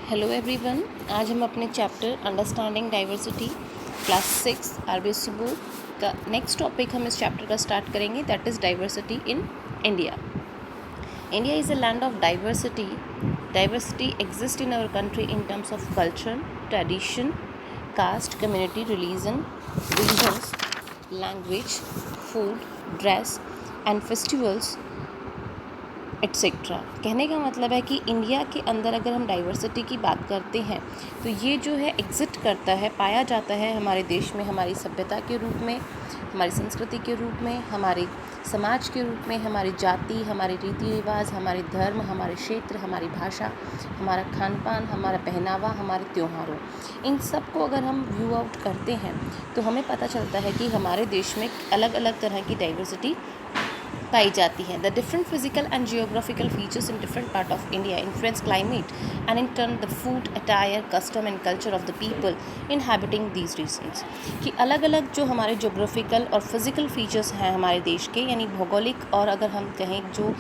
Hello everyone, आज हम अपने chapter understanding diversity class 6 RBSC board का नेक्स्ट टॉपिक हम इस चैप्टर का स्टार्ट करेंगे, that is diversity in India. India is a land of diversity. Diversity exist in our country in terms of culture, tradition, caste, community, religion, regions, language, food, dress and festivals etcetera. कहने का मतलब है कि India के अंदर अगर हम diversity की बात करते हैं तो ये जो है एग्जिस्ट करता है, पाया जाता है हमारे देश में, हमारी सभ्यता के रूप में, हमारी संस्कृति के रूप में, हमारे समाज के रूप में, हमारी जाति, हमारे रीति रिवाज, हमारे धर्म, हमारे क्षेत्र, हमारी भाषा, हमारा खान पान, हमारा पहनावा, हमारे त्योहारों, इन सब को अगर हम व्यू आउट करते हैं तो हमें पता चलता है कि हमारे देश में अलग अलग तरह की डाइवर्सिटी पाई जाती है. The different physical and geographical features in different part of India influence climate and in turn the food, attire, custom and culture of the people inhabiting these regions. कि अलग अलग जो हमारे जोग्राफिकल और फिज़िकल फीचर्स हैं हमारे देश के, यानी भौगोलिक, और अगर हम कहें जो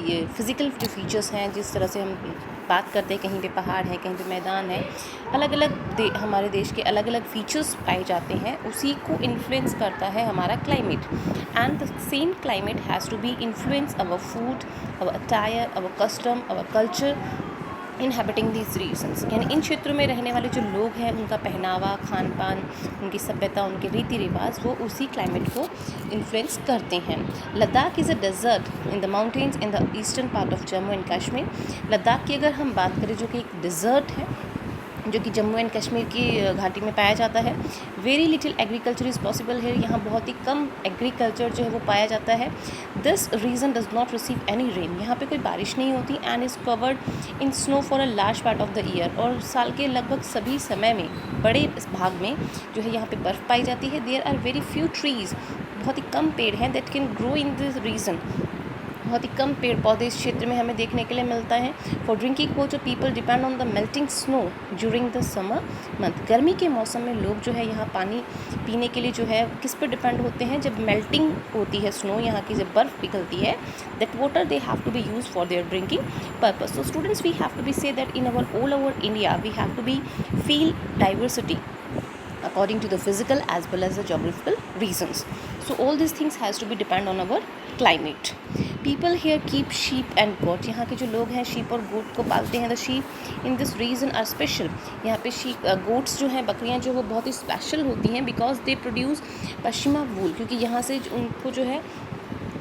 ये फिज़िकल जो फीचर्स हैं, जिस तरह से हम बात करते हैं, कहीं पे पहाड़ है, कहीं पे मैदान है, अलग अलग हमारे देश के अलग अलग फीचर्स पाए जाते हैं, उसी को इन्फ्लुएंस करता है हमारा climate. And the same climate has to be influence our food, our attire, our custom, our culture inhabiting these regions. यानी इन क्षेत्रों में रहने वाले जो लोग हैं, उनका पहनावा, खान पान, उनकी सभ्यता, उनके रीति रिवाज, वो उसी क्लाइमेट को इन्फ्लुएंस करते हैं. Ladakh is a desert in the mountains in the eastern part of Jammu and Kashmir. Ladakh की अगर हम बात करें, जो कि एक डेजर्ट है, जो कि जम्मू एंड कश्मीर की घाटी में पाया जाता है. Very little agriculture is possible है. यहाँ बहुत ही कम एग्रीकल्चर जो है वो पाया जाता है. This region does not receive any rain. यहाँ पे कोई बारिश नहीं होती. And is covered in snow for a large part of the year. और साल के लगभग सभी समय में, बड़े भाग में जो है यहाँ पे बर्फ़ पाई जाती है. There are very few trees. बहुत ही कम पेड़ हैं that can grow in this region. बहुत ही कम पेड़ पौधे इस क्षेत्र में हमें देखने के लिए मिलता है. For drinking water people depend on the melting snow during the summer month. गर्मी के मौसम में लोग जो है यहाँ पानी पीने के लिए जो है किस पर डिपेंड होते हैं? जब मेल्टिंग होती है स्नो, यहाँ की जब बर्फ़ पिघलती है, that water they have to be use for their drinking purpose. So students, we have to be say that in our all over India we have to be feel diversity according to the physical as well as the geographical reasons. So all these things has to be depend on our climate. People here keep sheep and goat. यहाँ के जो लोग हैं sheep और goat को पालते हैं. The sheep in this region are special. यहाँ पे sheep goats जो हैं, बकरियाँ जो, वो बहुत ही special होती हैं because they produce pashmina wool. क्योंकि यहाँ से उनको जो है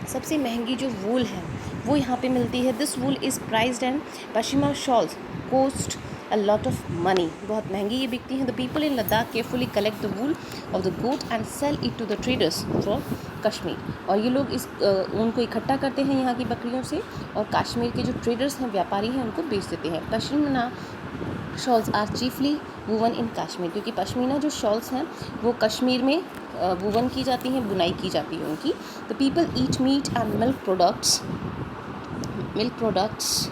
सबसे महंगी जो वूल है वो यहाँ पे मिलती है. This wool is prized and pashmina shawls cost a lot of money. बहुत महंगी ये बिकती हैं. The people in Ladakh carefully collect the wool of the goat and sell it to the traders from Kashmir. और ये लोग इस उनको इकट्ठा करते हैं यहाँ की बकरियों से, और कश्मीर के जो ट्रेडर्स हैं, व्यापारी हैं, उनको बेच देते हैं. Pashmina shawls are chiefly woven in Kashmir. क्योंकि पश्मीना जो शॉल्स हैं वो कश्मीर में वूवन की जाती हैं, बुनाई की जाती है उनकी. The people eat meat and milk products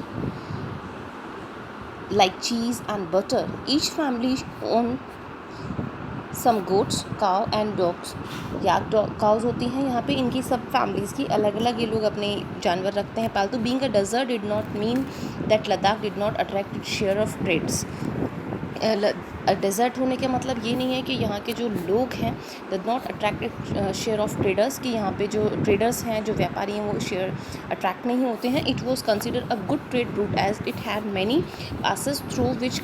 like cheese and butter. Each family own some goats, cow and dogs. Cows होती हैं यहाँ पे. इनकी सब फैमिलीज़ की अलग अलग ये लोग अपने जानवर रखते हैं पालतू. Being a desert did not mean that Ladakh did not attract share of trades. Desert होने का मतलब ये नहीं है कि यहाँ के जो लोग हैं did not attract share of traders, कि यहाँ पे जो ट्रेडर्स हैं, जो व्यापारी हैं, वो शेयर अट्रैक्ट नहीं होते हैं. It was consider a good trade route as it had many passes through which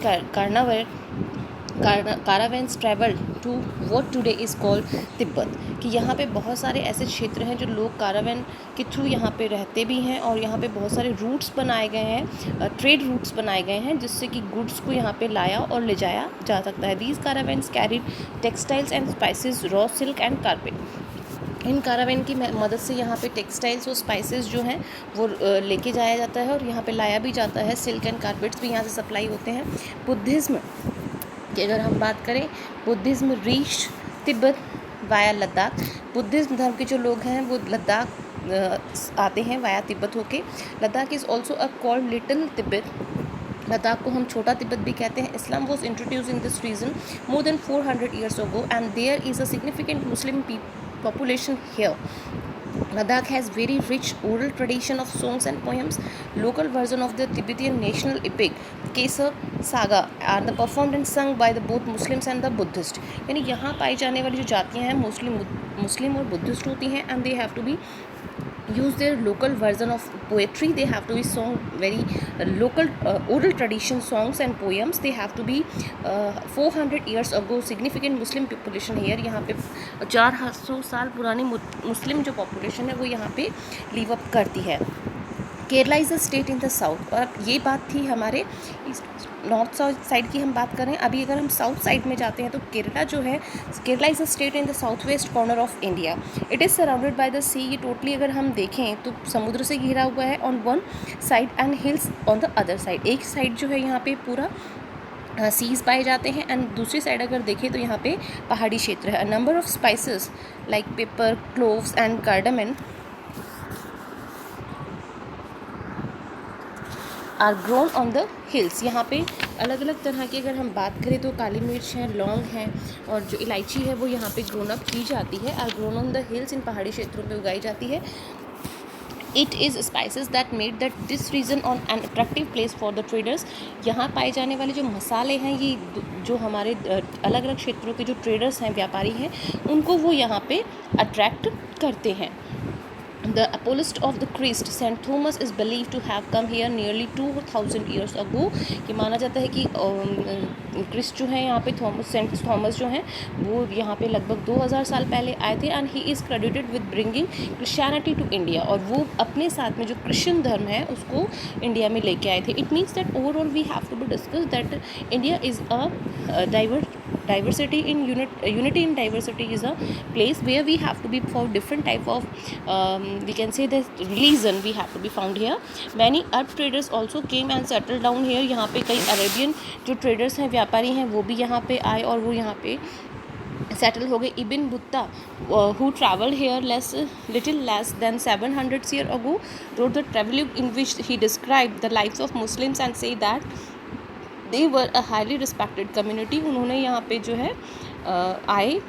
caravans travel to what today is called Tibet. कि यहाँ पे बहुत सारे ऐसे क्षेत्र हैं जो लोग कारावैन के थ्रू यहाँ पे रहते भी हैं, और यहाँ पे बहुत सारे रूट्स बनाए गए हैं, ट्रेड रूट्स बनाए गए हैं, जिससे कि गुड्स को यहाँ पे लाया और ले जाया जा सकता है. These caravans carried textiles and spices, raw silk and carpet. इन कारावैन की मदद से यहाँ पे टेक्सटाइल्स और स्पाइसेस जो हैं वो लेके जाया जाता है, और यहाँ पे लाया भी जाता है. सिल्क एंड कारपेट्स भी यहाँ से सप्लाई होते हैं. बुद्धिज़्म कि अगर हम बात करें, Buddhism reached Tibet via Ladakh. Buddhism धर्म के जो लोग हैं वो लद्दाख आते हैं वाया तिब्बत होके. Ladakh is also a called little Tibet. Ladakh को हम छोटा तिब्बत भी कहते हैं. Islam was introduce in this region more than 400 years ago and there is a significant Muslim population here. Ladakh has very rich oral tradition of songs and poems. Local version of the Tibetan national epic Kesar saga are the performed and sung by the both Muslims and the Buddhist. यानी यहाँ पाई जाने वाली जो जातियाँ हैं मुस्लिम और Buddhist होती हैं, and they have to be use their local version of poetry. They have to be song very local oral tradition songs and poems. They have to be 400 years ago significant Muslim population here. यहाँ पे 400 साल पुरानी मुस्लिम जो population है वो यहाँ पे live up करती है। Kerala is a state in the south. और अब ये बात थी हमारे नॉर्थ साउथ साइड की हम बात करें। अभी अगर हम साउथ साइड में जाते हैं तो केरला जो है, Kerala is a state in the south west corner of India. It is surrounded by the sea. ये टोटली अगर हम देखें तो समुद्र से घिरा हुआ है on one side and hills on the other side. एक साइड जो है यहाँ पे पूरा सीज पाए जाते हैं, एंड दूसरी साइड अगर देखें तो यहाँ पे पहाड़ी क्षेत्र है। A number of spices like pepper, cloves and cardamom are grown on the hills. यहाँ पे अलग अलग तरह की अगर हम बात करें तो काली मिर्च है, लौंग है, और जो इलायची है वो यहाँ पे ग्रोन अप की जाती है। Are grown on the hills, इन पहाड़ी क्षेत्रों पे उगाई जाती है। It is spices that made that this region on an attractive place for the traders. यहाँ पाए जाने वाले जो मसाले हैं, ये जो हमारे अलग अलग क्षेत्रों के जो ट्रेडर्स हैं, व्यापारी हैं, उनको वो यहाँ पे अट्रैक्ट करते हैं। The apologist of the Christ, Saint Thomas, is believed to have come here nearly 2000 years ago. ये माना जाता है कि क्रिस्ट जो है यहाँ पे सेंट थॉमस जो हैं वो यहाँ पे लगभग 2000 साल पहले आए थे, and he is credited with bringing Christianity to India. और वो अपने साथ में जो क्रिश्चियन धर्म है उसको इंडिया में लेके आए थे। It means that overall we have to be discuss that India is a diversity in unity in diversity is a place where we have to be for different type of we can say the religion we have to be found here. Many Arab traders also came and settled down here. यहाँ पे कई Arabian जो traders हैं, व्यापारी हैं, वो भी यहाँ पे आए और वो यहाँ पे सेटल हो गए। Ibn बुत्ता who travelled here little less than 700 years ago wrote the travelogue in which he described the lives of Muslims and say that they were a highly respected community. उन्होंने यहाँ पे जो है आए,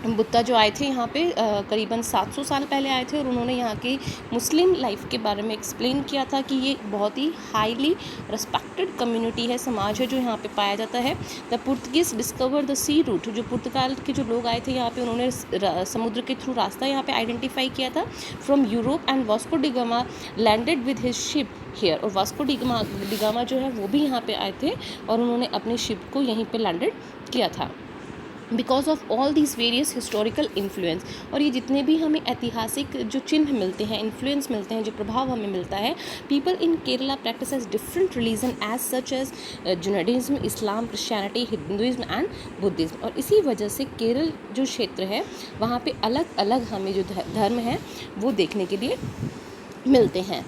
बुत्ता जो आए थे यहाँ पे करीबन 700 साल पहले आए थे, और उन्होंने यहाँ की मुस्लिम लाइफ के बारे में एक्सप्लेन किया था कि ये बहुत ही हाईली रिस्पेक्टेड कम्युनिटी है, समाज है जो यहाँ पे पाया जाता है। The Portuguese discover the sea route. जो पुर्तगाल के जो लोग आए थे यहाँ पे, उन्होंने समुद्र के थ्रू रास्ता यहाँ पे आइडेंटिफाई किया था from Europe, and Vasco D gamma landed with his ship here. और वास्को डी गामा जो है वो भी यहाँ पे आए थे और उन्होंने अपने शिप को यहीं पे लैंडेड किया था। Because of all these various historical influence. और ये जितने भी हमें ऐतिहासिक जो चिन्ह मिलते हैं, इन्फ्लुएंस मिलते हैं, जो प्रभाव हमें मिलता है, people in Kerala practice as different religion as such as Judaism, Islam, Christianity, Hinduism and Buddhism. और इसी वजह से केरल जो क्षेत्र है वहाँ पे अलग अलग हमें जो धर्म हैं वो देखने के लिए मिलते हैं।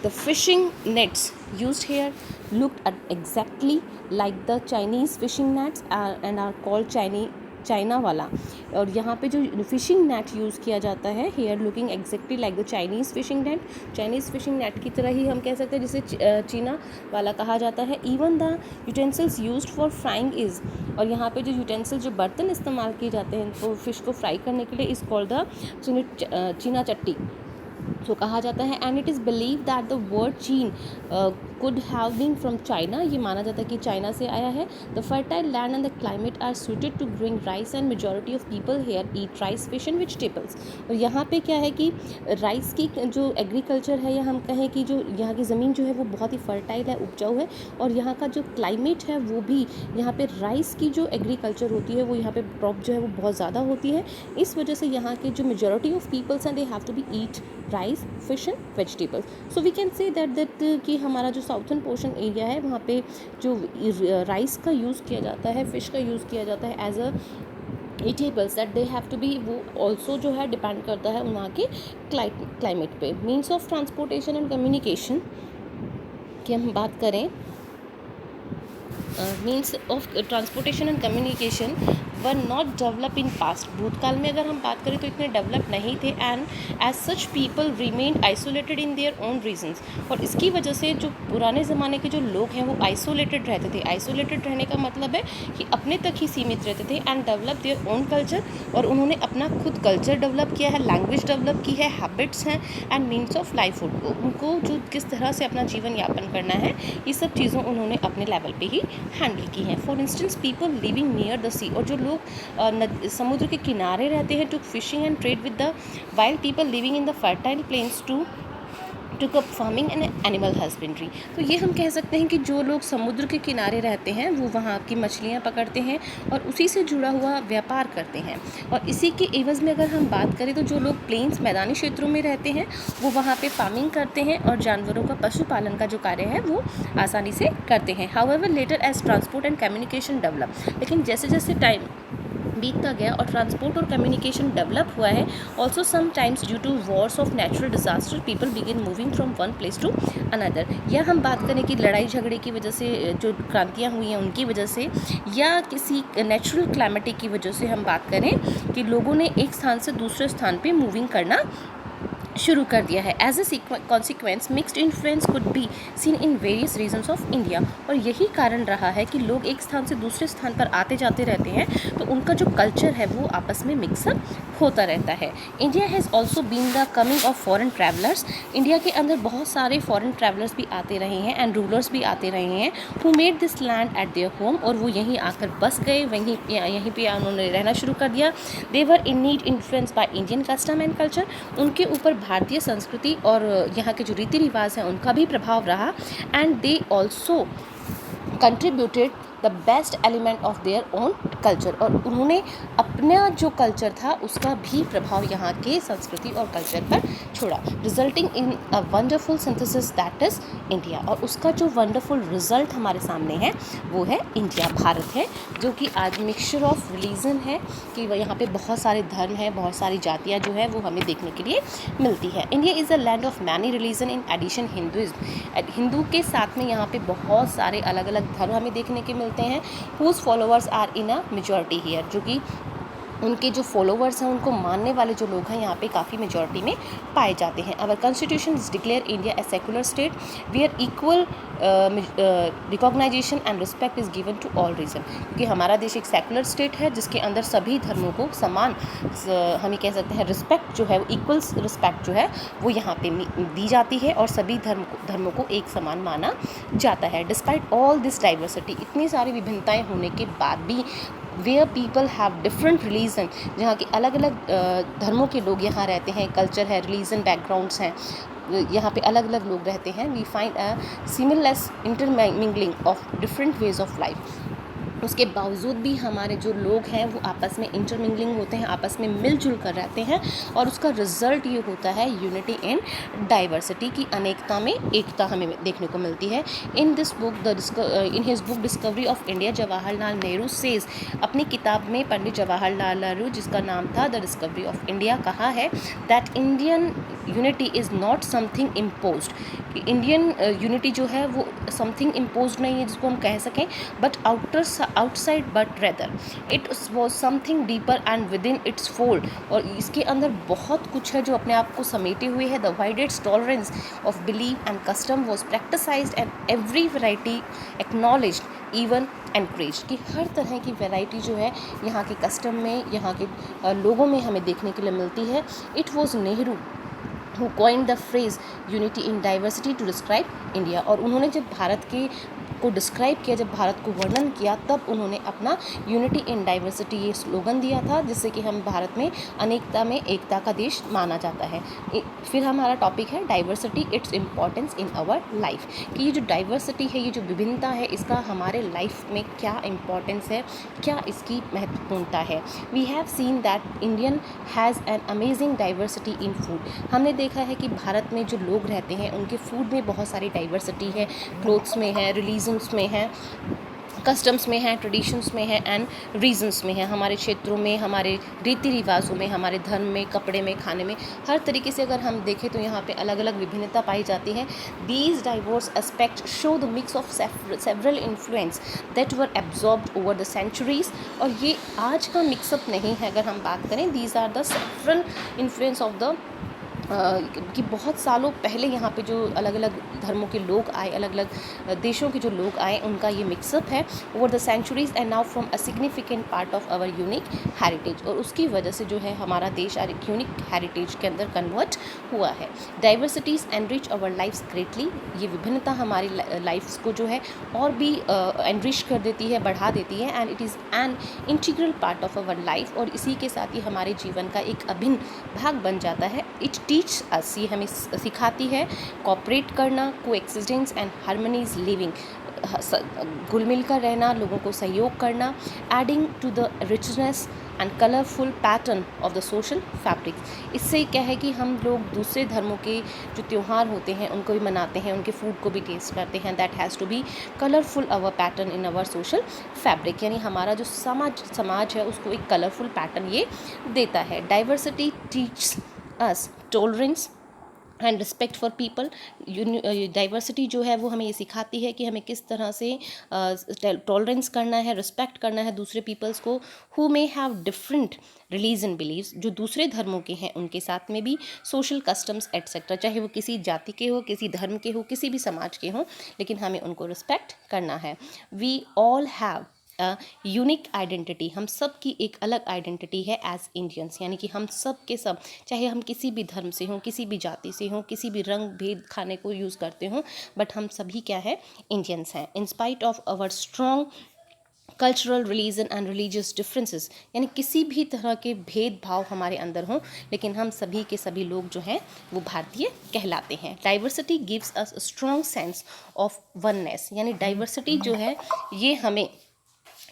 The fishing nets used here looked exactly like the Chinese fishing nets and are called China वाला। और यहाँ पे जो फिशिंग नेट यूज़ किया जाता है here looking exactly like the Chinese fishing net, Chinese fishing net की तरह ही हम कह सकते हैं, जिसे चीना वाला कहा जाता है। Even the utensils used for frying is. और यहाँ पे जो यूटेंसिल जो बर्तन इस्तेमाल किए जाते हैं वो फ़िश को फ्राई करने के लिए इज़ कॉल्ड द चीना चट्टी, तो कहा जाता है। And it is believe that the word चीन could have been from China. ये माना जाता है कि चाइना से आया है। The fertile land and the climate are suited to growing rice and majority of people here eat rice, fish and vegetables. और यहाँ पे क्या है कि राइस की जो एग्रीकल्चर है, या हम कहें कि जो यहाँ की ज़मीन जो है वो बहुत ही फर्टाइल है, उपजाऊ है, और यहाँ का जो क्लाइमेट है वो भी यहाँ पे राइस की जो एग्रीकल्चर होती है वो यहाँ पे क्रॉप जो है वो बहुत ज़्यादा होती है। इस वजह से यहाँ के जो मेजॉरिटी ऑफ पीपल्स हैं they have to be eat rice, fish and vegetables. So we can say that कि हमारा जो साउथर्न पोर्शन एरिया है वहाँ पे जो राइस का यूज़ किया जाता है, फिश का यूज़ किया जाता है as a eatables, that they have to be, वो ऑल्सो जो है डिपेंड करता है वहाँ के क्लाइमेट पे। Means of transportation and communication की हम बात करें, means of transportation and communication, were not develop in past, भूतकाल में अगर हम बात करें तो इतने डेवलप नहीं थे, and as such people remained isolated in their own regions, और इसकी वजह से जो पुराने ज़माने के जो लोग हैं वो आइसोलेटेड रहते थे। आइसोलेटेड रहने का मतलब है कि अपने तक ही सीमित रहते थे, and develop their own culture, और उन्होंने अपना खुद कल्चर डेवलप किया है, लैंग्वेज डेवलप की है, हैबिट्स हैं एंड मीन्स ऑफ लाइफ, उनको जो किस तरह से अपना जीवन यापन करना है, ये सब चीज़ों उन्होंने अपने लेवल पे ही हैंडल की हैं। For instance people living near the sea, और जो लोग समुद्र के किनारे रहते हैं, took fishing and trade with the wild people living in the fertile plains took up farming and animal husbandry. तो ये हम कह सकते हैं कि जो लोग समुद्र के किनारे रहते हैं वो वहाँ की मछलियाँ पकड़ते हैं और उसी से जुड़ा हुआ व्यापार करते हैं, और इसी के एवज़ में अगर हम बात करें तो जो लोग प्लेन्स मैदानी क्षेत्रों में रहते हैं वो वहाँ पे फार्मिंग करते हैं और जानवरों का पशुपालन का जो कार्य है वो आसानी से करते हैं। However later as transport and communication develop, लेकिन जैसे जैसे टाइम बीतता गया और ट्रांसपोर्ट और कम्युनिकेशन डेवलप हुआ है, also sometimes due to wars of natural disaster people begin moving from one place to another, या हम बात करें कि लड़ाई झगड़े की वजह से जो क्रांतियाँ हुई हैं उनकी वजह से, या किसी नेचुरल क्लाइमेटिक की वजह से हम बात करें कि लोगों ने एक स्थान से दूसरे स्थान पर मूविंग करना शुरू कर दिया है। As a consequence mixed influence could be seen in various regions of India, और यही कारण रहा है कि लोग एक स्थान से दूसरे स्थान पर आते जाते रहते हैं तो उनका जो कल्चर है वो आपस में मिक्सअप होता रहता है। India has also been the coming of foreign travellers, India के अंदर बहुत सारे फॉरेन ट्रैवलर्स भी आते रहे हैं एंड रूलर्स भी आते रहे हैं, who made this land at their home, और वो यहीं आकर बस गए, यहीं पे उन्होंने रहना शुरू कर दिया। They were in need influence by Indian custom and culture, उनके ऊपर भारतीय संस्कृति और यहाँ के जो रीति रिवाज हैं उनका भी प्रभाव रहा, and they also contributed the best element of their own culture, और उन्होंने अपना जो कल्चर था उसका भी प्रभाव यहाँ के संस्कृति और कल्चर पर छोड़ा, resulting in a wonderful synthesis that is India, और उसका जो वंडरफुल रिजल्ट हमारे सामने है वो है इंडिया, भारत है, जो कि आज मिक्सचर ऑफ रिलीजन है कि वह यहाँ पे बहुत सारे धर्म हैं, बहुत सारी जातियाँ जो है वो हमें देखने के लिए मिलती है। India is a land of many religion in addition Hinduism, Hindu के साथ में यहाँ पे बहुत सारे अलग अलग धर्म हमें देखने के मिलते हैं, whose followers are in a majority here, जो कि उनके जो फॉलोवर्स हैं उनको मानने वाले जो लोग हैं यहाँ पे काफ़ी मेजॉरिटी में पाए जाते हैं। Our constitution is declare India a secular state where equal recognition and respect is given to all region, क्योंकि हमारा देश एक सेकुलर स्टेट है जिसके अंदर सभी धर्मों को समान हम ये कह सकते हैं रिस्पेक्ट जो है वो इक्वल रिस्पेक्ट जो है वो यहाँ पे दी जाती है और सभी धर्मों को एक समान माना जाता है। डिस्पाइट ऑल दिस डाइवर्सिटी, इतनी सारी विभिन्नताएँ होने के बाद भी where people have different religion, जहाँ के अलग अलग धर्मों के लोग यहाँ रहते हैं, कल्चर है, रिलीजन बैकग्राउंड्स हैं, यहाँ पे अलग अलग लोग रहते हैं, we find a seamless intermingling of different ways of life. उसके बावजूद भी हमारे जो लोग हैं वो आपस में इंटरमिंगलिंग होते हैं, आपस में मिलजुल कर रहते हैं, और उसका रिजल्ट ये होता है यूनिटी इन डाइवर्सिटी, की अनेकता में एकता हमें देखने को मिलती है। In this book in his book discovery of India, Jawaharlal Nehru says, अपनी किताब में पंडित जवाहरलाल नेहरू जिसका नाम था द डिस्कवरी ऑफ इंडिया, कहा है that Indian unity is not something imposed, Indian unity जो है वो समथिंग इम्पोज्ड नहीं है जिसको हम कह सकें, but outside but rather it was something deeper and within its fold, और इसके अंदर बहुत कुछ है जो अपने आप को समेटे हुए है। The widest tolerance of belief and custom was practiced and every variety acknowledged, even encouraged, कि हर तरह की वैरायटी जो है यहाँ के कस्टम में, यहाँ के लोगों में हमें देखने के लिए मिलती है। It was Nehru who coined the phrase unity in diversity to describe India, और उन्होंने जब भारत को डिस्क्राइब किया, जब भारत को वर्णन किया, तब उन्होंने अपना यूनिटी इन डाइवर्सिटी ये स्लोगन दिया था, जिससे कि हम भारत में अनेकता में एकता का देश माना जाता है। फिर हमारा टॉपिक है diversity, its importance in our life, कि ये जो डाइवर्सिटी है, ये जो विभिन्नता है, इसका हमारे लाइफ में क्या इम्पॉर्टेंस है, क्या इसकी महत्वपूर्णता है। We have seen that Indian has an amazing diversity in food, हमने देखा है कि भारत में जो लोग रहते हैं उनके फूड में बहुत सारी डाइवर्सिटी है, क्लोथ्स में है, रिलीजन्स में है, कस्टम्स में है, ट्रेडिशंस में है एंड रीजन्स में है, हमारे क्षेत्रों में, हमारे रीति रिवाजों में, हमारे धर्म में, कपड़े में, खाने में, हर तरीके से अगर हम देखें तो यहाँ पे अलग अलग विभिन्नता पाई जाती है. These diverse aspect show the mix of several influence that were absorbed over the centuries. और ये आज का मिक्सअप नहीं है. अगर हम बात करें, these are the several influence of the कि बहुत सालों पहले यहाँ पे जो अलग अलग धर्मों के लोग आए, अलग अलग देशों के जो लोग आए, उनका ये मिक्सअप है over the centuries and now from a significant part of our unique heritage. और उसकी वजह से जो है हमारा देश एक यूनिक हेरिटेज के अंदर कन्वर्ट हुआ है. Diversities enrich our lifes greatly. ये विभिन्नता हमारी लाइफ्स को जो है और भी एनरिच कर देती है, बढ़ा देती है. And it is an integral part of our life. और इसी के साथ ही हमारे जीवन का एक अभिन्न भाग बन जाता है. इट टीच अस, ये हमें सिखाती है कॉपरेट करना, को एक्सिस्टेंस एंड हार्मनीज लिविंग, घुल मिल कर रहना, लोगों को सहयोग करना. Adding to the richness and colourful pattern of the social fabric. इससे क्या है कि हम लोग दूसरे धर्मों के जो त्यौहार होते हैं उनको भी मनाते हैं, उनके फूड को भी टेस्ट करते हैं. That has to be colourful our pattern in our social fabric. यानी हमारा जो समाज है उसको एक कलरफुल पैटर्न ये देता है. Diversity teach us tolerance and respect for people. Diversity जो है वो हमें ये सिखाती है कि हमें किस तरह से टॉलरेंस करना है, रिस्पेक्ट करना है दूसरे पीपल्स को, who may have different religion believes, जो दूसरे धर्मों के हैं उनके साथ में भी, सोशल कस्टम्स एट्सेट्रा, चाहे वो किसी जाति के हो, किसी धर्म के हो, किसी भी समाज के हो, लेकिन हमें उनको रिस्पेक्ट करना है. We all have unique identity. हम सब की एक अलग आइडेंटिटी है एज इंडियंस. यानी कि हम सब के सब, चाहे हम किसी भी धर्म से हों, किसी भी जाति से हों, किसी भी रंग भेद खाने को यूज़ करते हों, बट हम सभी क्या है, इंडियंस हैं. In spite of our strong cultural, religion and religious differences, यानी किसी भी तरह के भेदभाव हमारे अंदर हों, लेकिन हम सभी के सभी लोग जो हैं वो भारतीय कहलाते हैं. Diversity gives us a strong sense of oneness. यानी डाइवर्सिटी जो है ये हमें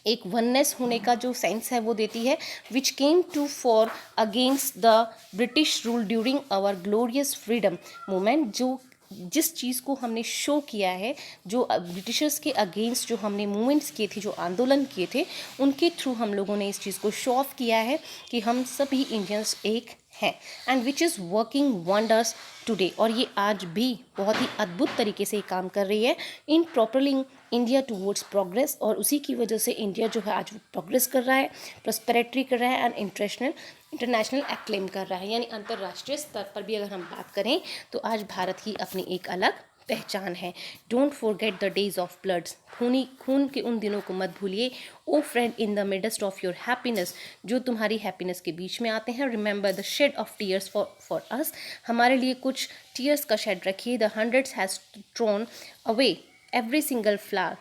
एक वननेस होने का जो सेंस है वो देती है. Which came to for against the British rule during our glorious freedom movement. जो जिस चीज़ को हमने शो किया है, जो ब्रिटिशर्स के अगेंस्ट जो हमने मूवमेंट्स किए थे, जो आंदोलन किए थे, उनके थ्रू हम लोगों ने इस चीज़ को शो ऑफ किया है कि हम सभी इंडियंस एक हैं. And which is working wonders today. और ये आज भी बहुत ही अद्भुत तरीके से काम कर रही है इन प्रोपलिंग इंडिया टूवर्ड्स प्रोग्रेस. और उसी की वजह से इंडिया जो है आज वो प्रोग्रेस कर रहा है, प्रॉस्पेरिटी कर रहा है एंड इंटरनेशनल एक्लेम कर रहा है. यानी अंतर्राष्ट्रीय स्तर पर भी अगर हम बात करें तो आज भारत की अपनी एक अलग पहचान है. Don't forget the days of bloods. खून के उन दिनों को मत भूलिए. O friend in the midst of your happiness, जो तुम्हारी हैप्पीनेस के बीच में आते हैं. Remember the shade of tears for us. हमारे लिए कुछ टीयर्स का शेड रखिए. The hundreds has thrown away every single flower.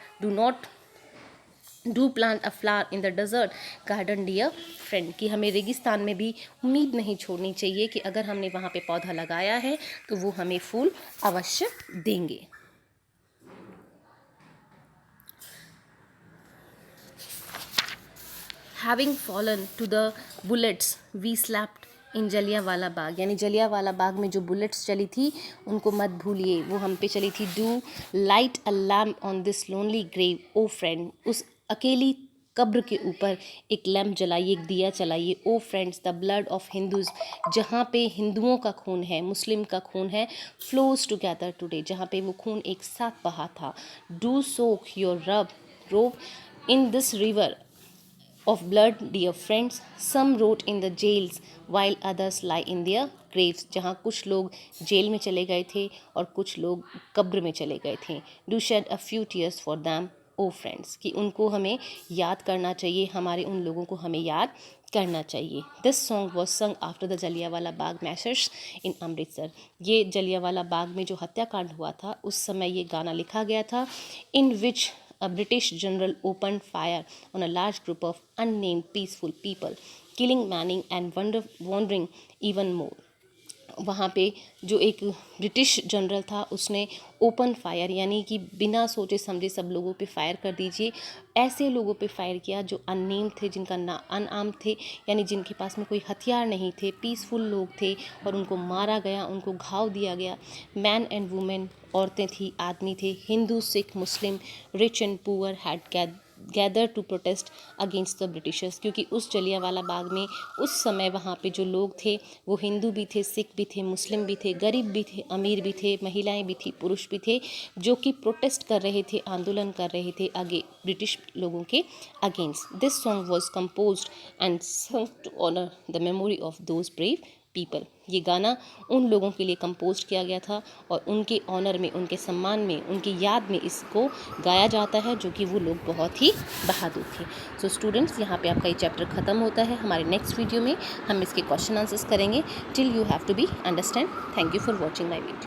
Do plant a flower in the desert garden, dear friend. कि हमें रेगिस्तान में भी उम्मीद नहीं छोड़नी चाहिए कि अगर हमने वहाँ पे पौधा लगाया है तो वो हमें फूल अवश्य देंगे. Having fallen to the bullets, we slept इन जलियांवाला बाग. यानी जलियांवाला बाग में जो बुलेट्स चली थी उनको मत भूलिए, वो हम पे चली थी. Do light a lamp on this lonely grave, oh friend. उस अकेली कब्र के ऊपर एक लैम्प जलाइए, एक दिया जलाइए. O friends, the blood of Hindus, जहाँ पे हिंदुओं का खून है, मुस्लिम का खून है, फ्लोज टुगेदर टुडे, जहाँ पे वो खून एक साथ बहा था. डू सोक योर रोब in this river of blood, dear friends. Some rot in the jails while others lie in their graves. जहाँ कुछ लोग जेल में चले गए थे और कुछ लोग कब्र में चले गए थे. Do shed a few tears for them, oh friends. कि उनको हमें याद करना चाहिए, हमारे उन लोगों को हमें याद करना चाहिए. This song was sung after the Jallianwala Bagh massacre in Amritsar. ये जलियांवाला बाग में जो हत्याकांड हुआ था उस समय ये गाना लिखा गया था. इन विच a British general opened fire on a large group of unnamed peaceful people, killing many and wandering even more. वहाँ पे जो एक ब्रिटिश जनरल था उसने ओपन फायर, यानी कि बिना सोचे समझे सब लोगों पे फायर कर दीजिए. ऐसे लोगों पे फायर किया जो अननेम थे, जिनका ना अनआर्म थे, यानी जिनके पास में कोई हथियार नहीं थे, पीसफुल लोग थे, और उनको मारा गया, उनको घाव दिया गया. मैन एंड वुमेन, औरतें थी, आदमी थे, हिंदू, सिख, मुस्लिम, rich and poor had gather to protest against the Britishers, क्योंकि उस जलियांवाला बाग में उस समय वहाँ पे जो लोग थे वो हिंदू भी थे, सिख भी थे, मुस्लिम भी थे, गरीब भी थे, अमीर भी थे, महिलाएं भी थी, पुरुष भी थे, जो कि प्रोटेस्ट कर रहे थे, आंदोलन कर रहे थे आगे ब्रिटिश लोगों के against. This song was composed and sung to honor the memory of those brave people। ये गाना उन लोगों के लिए कंपोज किया गया था और उनके ऑनर में, उनके सम्मान में, उनकी याद में इसको गाया जाता है, जो कि वो लोग बहुत ही बहादुर थे। सो स्टूडेंट्स, यहाँ पे आपका ये चैप्टर ख़त्म होता है। हमारे नेक्स्ट वीडियो में हम इसके क्वेश्चन आंसर्स करेंगे। Till you have to be understand. Thank you for watching my video.